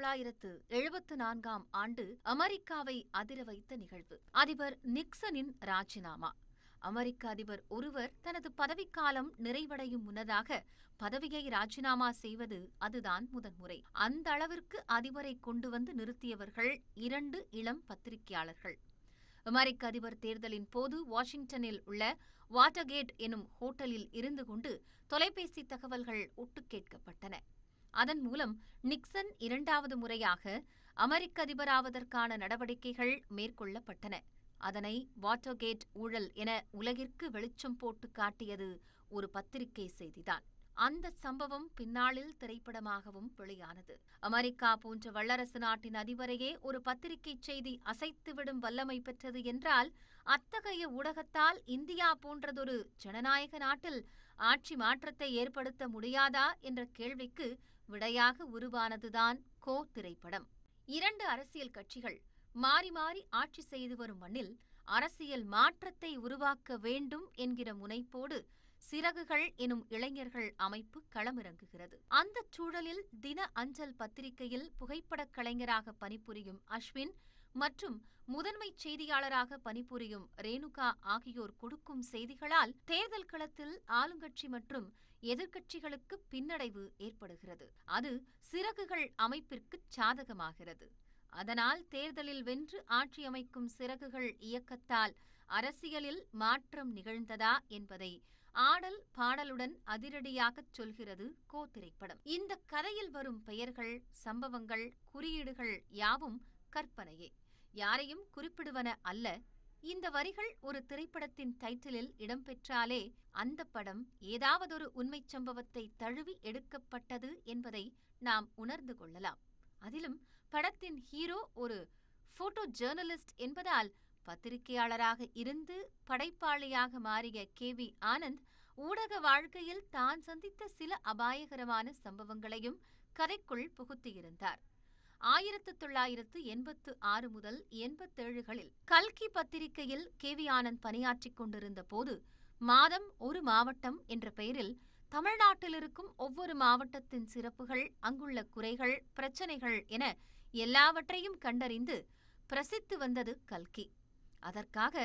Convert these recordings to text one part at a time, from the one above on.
1974ஆம் ஆண்டு அமெரிக்காவை அதிர வைத்த நிகழ்வு. அதிபர் நிக்சனின் ராஜினாமா. அமெரிக்க அதிபர் ஒருவர் தனது பதவிக்காலம் நிறைவடையும் முன்னதாக பதவியை ராஜினாமா செய்வது அதுதான் முதன்முறை. அந்த அளவிற்கு அதிபரை கொண்டு வந்து நிறுத்தியவர்கள் 2 இளம் பத்திரிகையாளர்கள். அமெரிக்க அதிபர் தேர்தலின் போது வாஷிங்டனில் உள்ள வாட்டர்கேட் எனும் ஹோட்டலில் இருந்து கொண்டு தொலைபேசி தகவல்கள் ஒட்டு கேட்கப்பட்டன. அதன் மூலம் நிக்சன் 2வது முறையாக அமெரிக்க அதிபராவதற்கான நடவடிக்கைகள் மேற்கொள்ளப்பட்டன. அதனை வாட்டர்கேட் ஊழல் என உலகிற்கு வெளிச்சம் போட்டு காட்டியது ஒரு பத்திரிகை செய்திதான். அந்த சம்பவம் பின்னாளில் திரைப்படமாகவும் வெளியானது. அமெரிக்கா போன்ற வல்லரசு நாட்டின் அதிபரையே ஒரு பத்திரிகை செய்தி அசைத்துவிடும் வல்லமை பெற்றது என்றால், அத்தகைய ஊடகத்தால் இந்தியா போன்றதொரு ஜனநாயக நாட்டில் ஆட்சி மாற்றத்தை ஏற்படுத்த முடியாதா என்ற கேள்விக்கு விடையாக உருவானதுதான் கோ திரைப்படம். 2 அரசியல் கட்சிகள் மாறி மாறி ஆட்சி செய்து வரும் மண்ணில் அரசியல் மாற்றத்தை உருவாக்க வேண்டும் என்கிற முனைப்போடு சிறகுகள் எனும் இளைஞர்கள் அமைப்பு களமிறங்குகிறது. அந்த சூழலில் தின அஞ்சல் பத்திரிகையில் புகைப்படக் கலைஞராக பணிபுரியும் அஸ்வின் மற்றும் முதன்மை செய்தியாளராக பணிபுரியும் ரேணுகா ஆகியோர் கொடுக்கும் செய்திகளால் தேர்தல் களத்தில் ஆளுங்கட்சி மற்றும் எதிர்க்கட்சிகளுக்கு பின்னடைவு ஏற்படுகிறது. அது சிறகுகள் அமைப்பிற்கு சாதகமாகிறது. அதனால் தேர்தலில் வென்று ஆட்சி அமைக்கும் சிறகுகள் இயக்கத்தால் அரசியலில் மாற்றம் நிகழ்ந்ததா என்பதை ஆடல் பாடலுடன் அதிரடியாகச் சொல்கிறது கோ திரைப்படம். இந்த கதையில் வரும் பெயர்கள், சம்பவங்கள், குறியீடுகள் யாவும் கற்பனையே, யாரையும் குறிப்பிடுவன அல்ல. இந்த வரிகள் ஒரு திரைப்படத்தின் டைட்டிலில் இடம்பெற்றாலே அந்த படம் ஏதாவதொரு உண்மைச் சம்பவத்தை தழுவி எடுக்கப்பட்டது என்பதை நாம் உணர்ந்து கொள்ளலாம். அதிலும் படத்தின் ஹீரோ ஒரு போட்டோ ஜேர்னலிஸ்ட் என்பதால் பத்திரிகையாளராக இருந்து படைப்பாளியாக மாறிய KV ஆனந்த் ஊடக வாழ்க்கையில் தான் சந்தித்த சில அபாயகரமான சம்பவங்களையும் கதைக்குள் புகுத்தியிருந்தார். 1986 முதல் 87களில் கல்கி பத்திரிகையில் KV ஆனந்த் பணியாற்றிக் கொண்டிருந்த போது மாதம் ஒரு மாவட்டம் என்ற பெயரில் தமிழ்நாட்டில் இருக்கும் ஒவ்வொரு மாவட்டத்தின் சிறப்புகள், அங்குள்ள குறைகள், பிரச்சனைகள் என எல்லாவற்றையும் கண்டறிந்து பிரசித்து வந்தது கல்கி. அதற்காக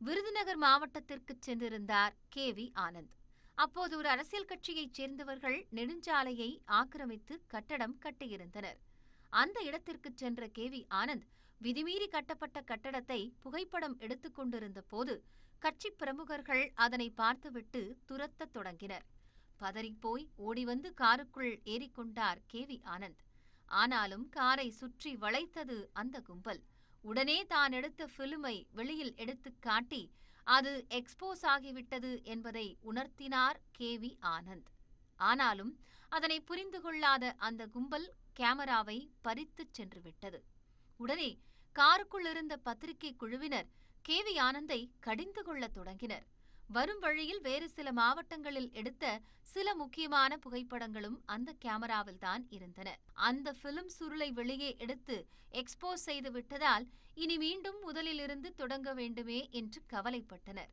விருதுநகர் மாவட்டத்திற்கு சென்றிருந்தார் KV ஆனந்த். அப்போது ஒரு அரசியல் கட்சியைச் சேர்ந்தவர்கள் நெடுஞ்சாலையை ஆக்கிரமித்து கட்டடம் கட்டியிருந்தனர். அந்த இடத்திற்கு சென்ற KV ஆனந்த் விதிமீறி கட்டப்பட்ட கட்டடத்தை புகைப்படம் எடுத்துக் கொண்டிருந்த போது கட்சி பிரமுகர்கள் அதனை பார்த்துவிட்டு துரத்தத் தொடங்கினர். பதறிப்போய் ஓடிவந்து காருக்குள் ஏறிக்கொண்டார் KV ஆனந்த். ஆனாலும் காரை சுற்றி வளைத்தது அந்த கும்பல். உடனே தான் எடுத்த பிலிமை வெளியில் எடுத்துக் காட்டி அது எக்ஸ்போஸ் ஆகிவிட்டது என்பதை உணர்த்தினார் KV ஆனந்த். ஆனாலும் அதனை புரிந்து கொள்ளாத அந்த கும்பல் கேமராவை பறித்துச் சென்றுவிட்டது. உடனே காருக்குள் இருந்த பத்திரிகை குழுவினர் KV ஆனந்தை கடிந்து கொள்ளத் தொடங்கினர். வரும் வழியில் வேறு சில மாவட்டங்களில் எடுத்த சில முக்கியமான புகைப்படங்களும் அந்த கேமராவில்தான் இருந்தன. அந்த பிலிம் சுருளை வெளியே எடுத்து எக்ஸ்போஸ் செய்து விட்டதால் இனி மீண்டும் முதலிலிருந்து தொடங்க வேண்டுமே என்று கவலைப்பட்டனர்.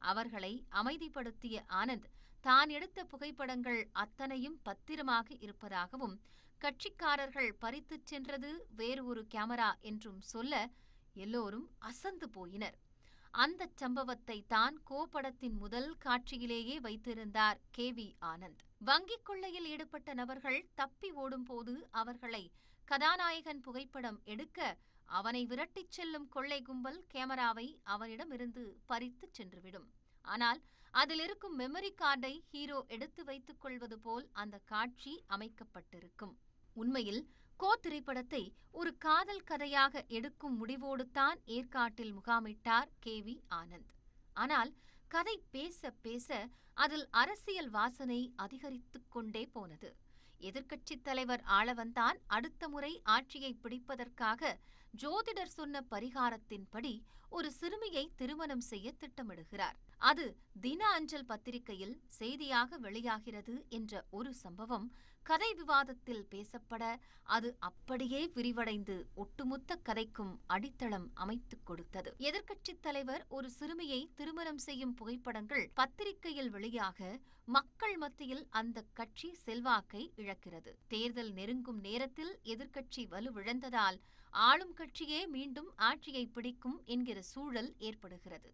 அவர்களை அமைதிப்படுத்திய ஆனந்த் தான் எடுத்த புகைப்படங்கள் அத்தனையும் பத்திரமாக இருப்பதாகவும் கட்சிக்காரர்கள் பறித்துச் சென்றது வேறு ஒரு கேமரா என்றும் சொல்ல எல்லோரும் அசந்து போயினர். அந்த சம்பவத்தை தான் கோ படத்தின் முதல் காட்சியிலேயே வைத்திருந்தார் KV ஆனந்த். வங்கிக் கொள்ளையில் ஈடுபட்ட நபர்கள் தப்பி ஓடும்போது அவர்களை கதாநாயகன் புகைப்படம் எடுக்க அவனை விரட்டிச் செல்லும் கொள்ளை கும்பல் கேமராவை அவனிடமிருந்து பறித்துச் சென்றுவிடும். ஆனால் அதில் இருக்கும் மெமரி கார்டை ஹீரோ எடுத்து வைத்துக் கொள்வது போல் அந்த காட்சி அமைக்கப்பட்டிருக்கும். உண்மையில் கோ திரைப்படத்தை ஒரு காதல் கதையாக எடுக்கும் முடிவோடு தான் ஏற்காட்டில் முகாமிட்டார் KV ஆனந்த். ஆனால் கதை பேச பேச அதில் அரசியல் வாசனை அதிகரித்துக் கொண்டே போனது. எதிர்க்கட்சித் தலைவர் ஆளவந்தான் அடுத்த முறை ஆட்சியை பிடிப்பதற்காக ஜோதிடர் சொன்ன பரிகாரத்தின்படி ஒரு சிறுமியை திருமணம் செய்ய திட்டமிடுகிறார். அது தின அஞ்சல் பத்திரிகையில் செய்தியாக வெளியாகிறது என்ற ஒரு சம்பவம் கதை விவாதத்தில் பேசப்பட அது அப்படியே விரிவடைந்து ஒட்டுமொத்த கதைக்கும் அடித்தளம் அமைத்துக் கொடுத்தது. எதிர்க்கட்சித் தலைவர் ஒரு சிறுமியை திருமணம் செய்யும் புகைப்படங்கள் பத்திரிகையில் வெளியாக மக்கள் மத்தியில் அந்த கட்சி செல்வாக்கை இழக்கிறது. தேர்தல் நெருங்கும் நேரத்தில் எதிர்க்கட்சி வலுவிழந்ததால் ஆளும் கட்சியே மீண்டும் ஆட்சியை பிடிக்கும் என்கிற சூழல் ஏற்படுகிறது.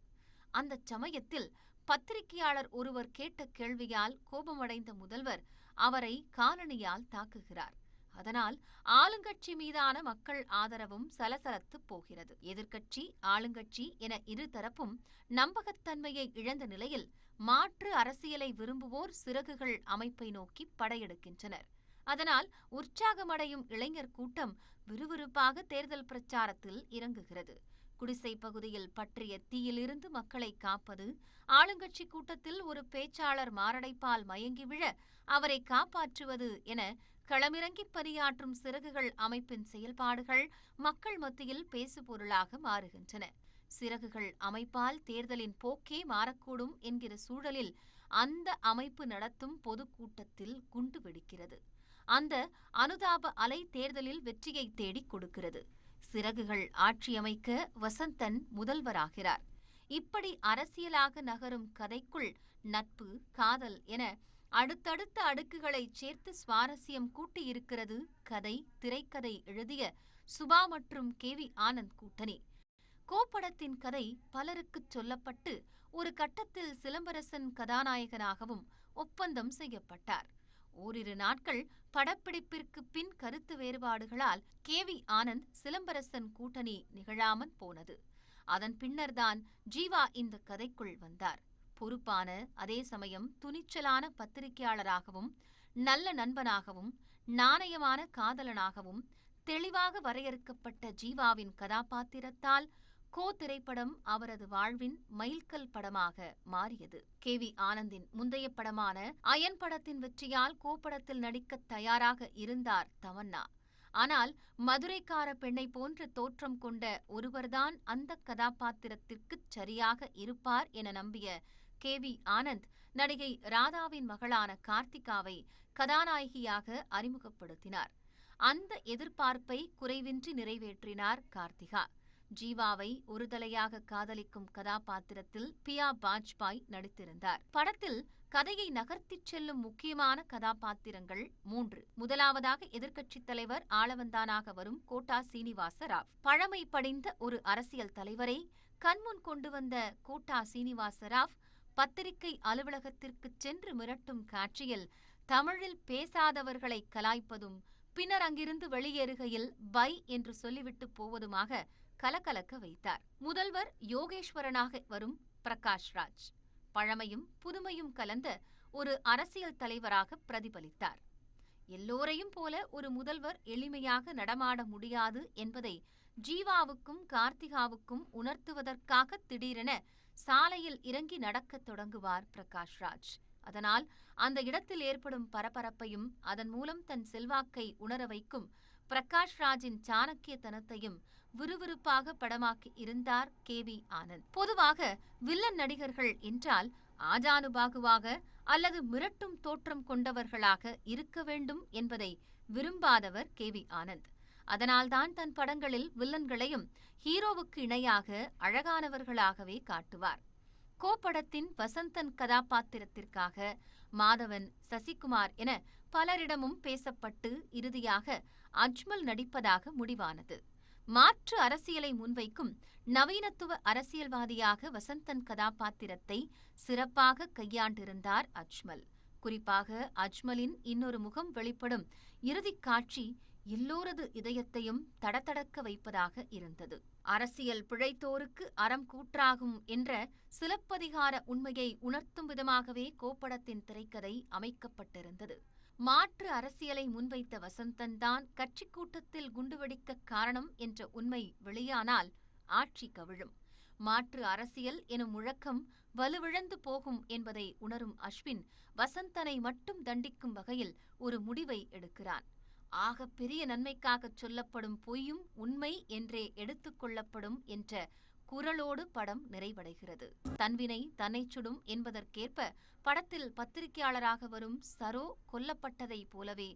அந்த சமயத்தில் பத்திரிகையாளர் ஒருவர் கேட்ட கேள்வியால் கோபமடைந்த முதல்வர் அவரை காலணியால் தாக்குகிறார். அதனால் ஆளுங்கட்சி மீதான மக்கள் ஆதரவும் சலசலத்துப் போகிறது. எதிர்க்கட்சி ஆளுங்கட்சி என இருதரப்பும் நம்பகத்தன்மையை இழந்த நிலையில் மாற்று அரசியலை விரும்புவோர் சிறகுகள் அமைப்பை நோக்கி படையெடுக்கின்றனர். அதனால் உற்சாகமடையும் இளைஞர் கூட்டம் விறுவிறுப்பாக தேர்தல் பிரச்சாரத்தில் இறங்குகிறது. குடிசை பகுதியில் பற்றிய தீயிலிருந்து மக்களை காப்பது, ஆளுங்கட்சி கூட்டத்தில் ஒரு பேச்சாளர் மாரடைப்பால் மயங்கி விழ அவரை காப்பாற்றுவது என களமிறங்கி பணியாற்றும் சிறகுகள் அமைப்பின் செயல்பாடுகள் மக்கள் மத்தியில் பேசுபொருளாக மாறுகின்றன. சிறகுகள் அமைப்பால் தேர்தலின் போக்கே மாறக்கூடும் என்கிற சூழலில் அந்த அமைப்பு நடத்தும் பொதுக்கூட்டத்தில் குண்டு வெடிக்கிறது. அந்த அனுதாப அலை தேர்தலில் வெற்றியை தேடிக் கொடுக்கிறது. சிறகுகள் ஆட்சியமைக்க வசந்தன் முதல்வராகிறார். இப்படி அரசியலாக நகரும் கதைக்குள் நட்பு, காதல் என அடுத்தடுத்த அடுக்குகளை சேர்த்து சுவாரஸ்யம் கூட்டியிருக்கிறது கதை திரைக்கதை எழுதிய சுபா மற்றும் KV ஆனந்த் கூட்டணி. கோப்படத்தின் கதை பலருக்குச் சொல்லப்பட்டு ஒரு கட்டத்தில் சிலம்பரசன் கதாநாயகனாகவும் ஒப்பந்தம் செய்யப்பட்டார். ஓரிரு நாட்கள் படப்பிடிப்பிற்கு பின் கருத்து வேறுபாடுகளால் KV ஆனந்த் சிலம்பரசன் கூட்டணி நிகழாமற் போனது. அதன் பின்னர்தான் ஜீவா இந்த கதைக்குள் வந்தார். பொறுப்பான, அதே சமயம் துணிச்சலான பத்திரிகையாளராகவும், நல்ல நண்பனாகவும், நாணயமான காதலனாகவும் தெளிவாக வரையறுக்கப்பட்ட ஜீவாவின் கதாபாத்திரத்தால் கோ திரைப்படம் அவரது வாழ்வின் மைல்கல் படமாக மாறியது. KV ஆனந்தின் முந்தைய படமான அயன் படத்தின் வெற்றியால் கோ படத்தில் நடிக்க தயாராக இருந்தார் தமன்னா. ஆனால் மதுரைக்கார பெண்ணை போன்ற தோற்றம் கொண்ட ஒருவர்தான் அந்த கதாபாத்திரத்திற்கு சரியாக இருப்பார் என நம்பிய KV ஆனந்த் நடிகை ராதாவின் மகளான கார்த்திகாவை கதாநாயகியாக அறிமுகப்படுத்தினார். அந்த எதிர்பார்ப்பை குறைவின்றி நிறைவேற்றினார் கார்த்திகா. ஜீவாவை ஒருதலையாக காதலிக்கும் கதாபாத்திரத்தில் பியா பாஜ்பாய் நடித்திருந்தார். படத்தில் கதையை நகர்த்திச் செல்லும் முக்கியமான கதாபாத்திரங்கள் 3. முதலாவதாக எதிர்க்கட்சித் தலைவர் ஆளவந்தானாக வரும் கோட்டா சீனிவாச ராவ். பழமை படிந்த ஒரு அரசியல் தலைவரை கண்முன் கொண்டு வந்த கோட்டா சீனிவாச ராவ் பத்திரிகை அலுவலகத்திற்கு சென்று மிரட்டும் காட்சியில் தமிழில் பேசாதவர்களை கலாய்ப்பதும், பின்னர் அங்கிருந்து வெளியேறுகையில் பை என்று சொல்லிவிட்டு போவதுமாக கலகலக்க வைத்தார். முதல்வர் யோகேஸ்வரனாக வரும் பிரகாஷ் ராஜ் பழமையும் புதுமையும் கலந்த ஒரு அரசியல் தலைவராக பிரதிபலித்தார். எல்லோரையும் போல ஒரு முதல்வர் எளிமையாக நடமாட முடியாது என்பதை ஜீவாவுக்கும் கார்த்திகாவுக்கும் உணர்த்துவதற்காக திடீரென சாலையில் இறங்கி நடக்கத் தொடங்குவார் பிரகாஷ் ராஜ். அதனால் அந்த இடத்தில் ஏற்படும் பரபரப்பையும் அதன் மூலம் தன் செல்வாக்கை உணர வைக்கும் பிரகாஷ் ராஜின் சாணக்கியத்தனத்தையும் விறுவிறுப்பாக படமாக்கி இருந்தார் KV ஆனந்த். பொதுவாக வில்லன் நடிகர்கள் என்றால் ஆஜானுபாகுவாக அல்லது மிரட்டும் தோற்றம் கொண்டவர்களாக இருக்க வேண்டும் என்பதை விரும்பாதவர் KV ஆனந்த். அதனால்தான் தன் படங்களில் வில்லன்களையும் ஹீரோவுக்கு இணையாக அழகானவர்களாகவே காட்டுவார். கோப்படத்தின் வசந்தன் கதாபாத்திரத்திற்காக மாதவன், சசிகுமார் என பலரிடமும் பேசப்பட்டு இறுதியாக அஜ்மல் நடிப்பதாக முடிவானது. மாற்று அரசியலை முன்வைக்கும் நவீனத்துவ அரசியல்வாதியாக வசந்தன் கதாபாத்திரத்தை சிறப்பாக கையாண்டிருந்தார் அஜ்மல். குறிப்பாக அஜ்மலின் இன்னொரு முகம் வெளிப்படும் இறுதிக் காட்சி எல்லோரது இதயத்தையும் தடதடக்க வைப்பதாக இருந்தது. அரசியல் பிழைத்தோருக்கு அறம் கூற்றாகும் என்ற சிலப்பதிகார உண்மையை உணர்த்தும் விதமாகவே கோப்படத்தின் திரைக்கதை அமைக்கப்பட்டிருந்தது. மாற்று அரசியலை முன்வைத்த வசந்தன் தான் கட்சி கூட்டத்தில் குண்டுவெடிக்க காரணம் என்ற உண்மை வெளியானால் ஆட்சி கவிழும். மாற்று அரசியல் எனும் முழக்கம் வலுவிழந்து போகும் என்பதை உணரும் அஸ்வின் வசந்தனை மட்டும் தண்டிக்கும் வகையில் ஒரு முடிவை எடுக்கிறான். ஆகப் பெரிய நன்மைக்காகச் சொல்லப்படும் பொய்யும் உண்மை என்றே எடுத்துக் கொள்ளப்படும் என்ற குரலோடு படம் நிறைவடைகிறது. தன்வினை தன்னை சுடும் என்பதற்கேற்ப படத்தில் பத்திரிகையாளராக வரும் சரோ கொல்லப்பட்டதைப் போலவே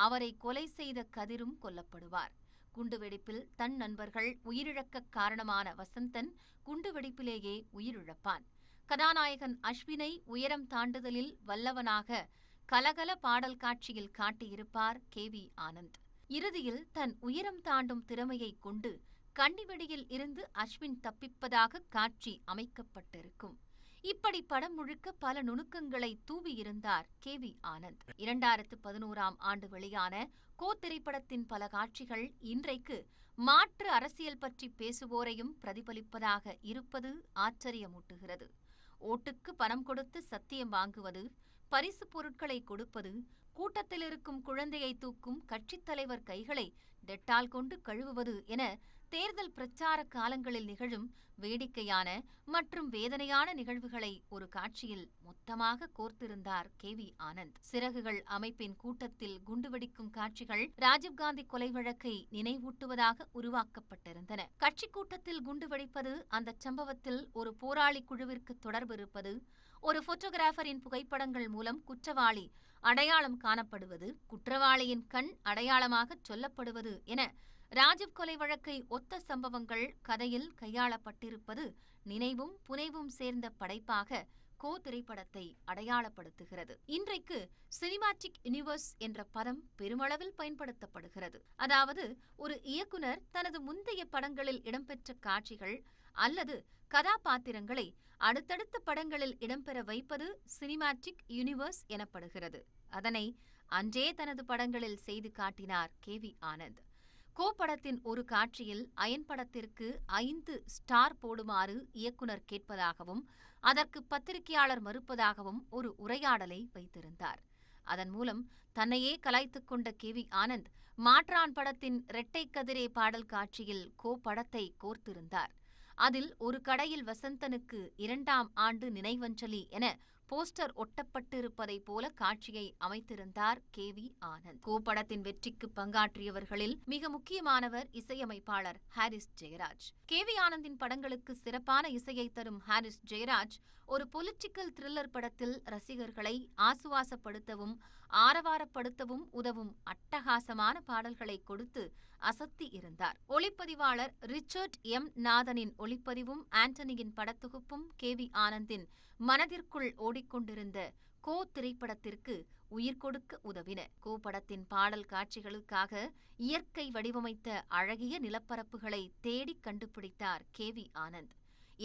அவரை கொலை செய்த கதிரும் கொல்லப்படுவார். குண்டுவெடிப்பில் தன் நண்பர்கள் உயிரிழக்க காரணமான வசந்தன் குண்டுவெடிப்பிலேயே உயிரிழப்பான். கதாநாயகன் அஸ்வினை உயரம் தாண்டுதலில் வல்லவனாக கலகல பாடல் காட்சியில் காட்டியிருப்பார் KV ஆனந்த். இறுதியில் தன் உயரம் தாண்டும் திறமையை கொண்டு கண்ணிவெடியில் இருந்து அஸ்வின் தப்பிப்பதாக காட்சி அமைக்கப்பட்டிருக்கும். இப்படி படம் முழுக்க பல நுணுக்கங்களை தூவியிருந்தார் KV ஆனந்த். 2011ஆம் ஆண்டு வெளியான கோ திரைப்படத்தின் பல காட்சிகள் இன்றைக்கு மாற்று அரசியல் பற்றி பேசுவோரையும் பிரதிபலிப்பதாக இருப்பது ஆச்சரியமூட்டுகிறது. ஓட்டுக்கு பணம் கொடுத்து சத்தியம் வாங்குவது, பரிசு பொருட்களை கொடுப்பது, கூட்டத்தில் இருக்கும் குழந்தையை தூக்கும் கட்சித் தலைவர் கைகளை டெட்டால் கொண்டு கழுவுவது என தேர்தல் பிரச்சார காலங்களில் நிகழும் வேடிக்கையான மற்றும் வேதனையான நிகழ்வுகளை ஒரு காட்சியில் மொத்தமாக கோர்த்திருந்தார் KV ஆனந்த். சிறகுகள் அமைப்பின் கூட்டத்தில் குண்டுவெடிக்கும் காட்சிகள் ராஜீவ்காந்தி கொலை வழக்கை நினைவூட்டுவதாக உருவாக்கப்பட்டிருந்தன. கட்சி கூட்டத்தில் குண்டு வெடிப்பது, அந்த சம்பவத்தில் ஒரு போராளி குழுவிற்கு தொடர்பு இருப்பது, ஒரு போட்டோகிராஃபரின் புகைப்படங்கள் மூலம் குற்றவாளி அடையாளம் காணப்படுவது, குற்றவாளியின் கண் அடையாளமாக சொல்லப்படுவது என ராஜீவ் கொலை வழக்கை ஒத்த சம்பவங்கள் கதையில் கையாளப்பட்டிருப்பது நினைவும் புனைவும் சேர்ந்த படைப்பாக கோ திரைப்படத்தை அடையாளப்படுத்துகிறது. இன்றைக்கு சினிமாட்டிக் யூனிவர்ஸ் என்ற பதம் பெருமளவில் பயன்படுத்தப்படுகிறது. அதாவது ஒரு இயக்குனர் தனது முந்தைய படங்களில் இடம்பெற்ற காட்சிகள் அல்லது கதாபாத்திரங்களை அடுத்தடுத்த படங்களில் இடம்பெற வைப்பது சினிமாட்டிக் யூனிவர்ஸ் எனப்படுகிறது. அதனை அன்றே தனது படங்களில் செய்து காட்டினார் KV ஆனந்த். கோ படத்தின் ஒரு காட்சியில் அயன் படத்திற்கு 5 ஸ்டார் போடுமாறு இயக்குனர் கேட்பதாகவும் அதற்கு பத்திரிகையாளர் மறுப்பதாகவும் ஒரு உரையாடலை வைத்திருந்தார். அதன் மூலம் தன்னையே கலாய்த்துக் கொண்ட KV ஆனந்த் மாற்றான் படத்தின் இரட்டை கதிரே பாடல் காட்சியில் கோ படத்தை கோர்த்திருந்தார். அதில் ஒரு கடையில் வசந்தனுக்கு 2ஆம் ஆண்டு நினைவஞ்சலி என போஸ்டர் ஒட்டப்பட்டிருப்பதைப் போல காட்சியை அமைத்திருந்தார் KV ஆனந்த். கோ படத்தின் வெற்றிக்கு பங்காற்றியவர்களில் மிக முக்கியமானவர் இசையமைப்பாளர் ஹாரிஸ் ஜெயராஜ். KV ஆனந்தின் படங்களுக்கு சிறப்பான இசையை தரும் ஹாரிஸ் ஜெயராஜ் ஒரு பொலிட்டிக்கல் த்ரில்லர் படத்தில் ரசிகர்களை ஆசுவாசப்படுத்தவும் ஆரவாரப்படுத்தவும் உதவும் அட்டகாசமான பாடல்களை கொடுத்து அசத்தி இருந்தார். ஒளிப்பதிவாளர் ரிச்சர்ட் நாதனின் ஒளிப்பதிவும் ஆண்டனியின் படத்தொகுப்பும் KV ஆனந்தின் மனதிற்குள் ஓடிக்கொண்டிருந்த கோ திரைப்படத்திற்கு உயிர் கொடுக்க உதவின. கோ படத்தின் பாடல் காட்சிகளுக்காக இயற்கை வடிவமைத்த அழகிய நிலப்பரப்புகளை தேடி கண்டுபிடித்தார் KV ஆனந்த்.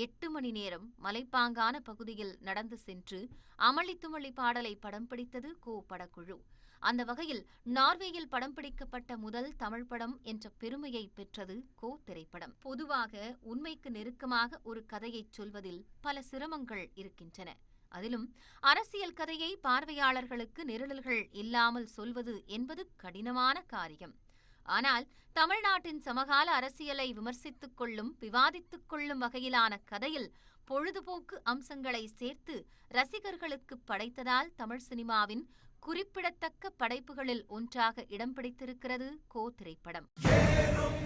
8 மணி நேரம் மலைப்பாங்கான பகுதியில் நடந்து சென்று அமளி துமளி பாடலை படம் பிடித்தது கோ படக்குழு. அந்த வகையில் நார்வேயில் படம் பிடிக்கப்பட்ட முதல் தமிழ் படம் என்ற பெருமையை பெற்றது கோ திரைப்படம். பொதுவாக உண்மைக்கு நெருக்கமாக ஒரு கதையைச் சொல்வதில் பல சிரமங்கள் இருக்கின்றன. அதிலும் அரசியல் கதையை பார்வையாளர்களுக்கு நெருடல்கள் இல்லாமல் சொல்வது என்பது கடினமான காரியம். ஆனால் தமிழ்நாட்டின் சமகால அரசியலை விமர்சித்துக் கொள்ளும் விவாதித்துக் கொள்ளும் வகையிலான கதையில் பொழுதுபோக்கு அம்சங்களை சேர்த்து ரசிகர்களுக்கு படைத்ததால் தமிழ் சினிமாவின் குறிப்பிடத்தக்க படைப்புகளில் ஒன்றாக இடம் பிடித்திருக்கிறது கோ திரைப்படம். ஏறும்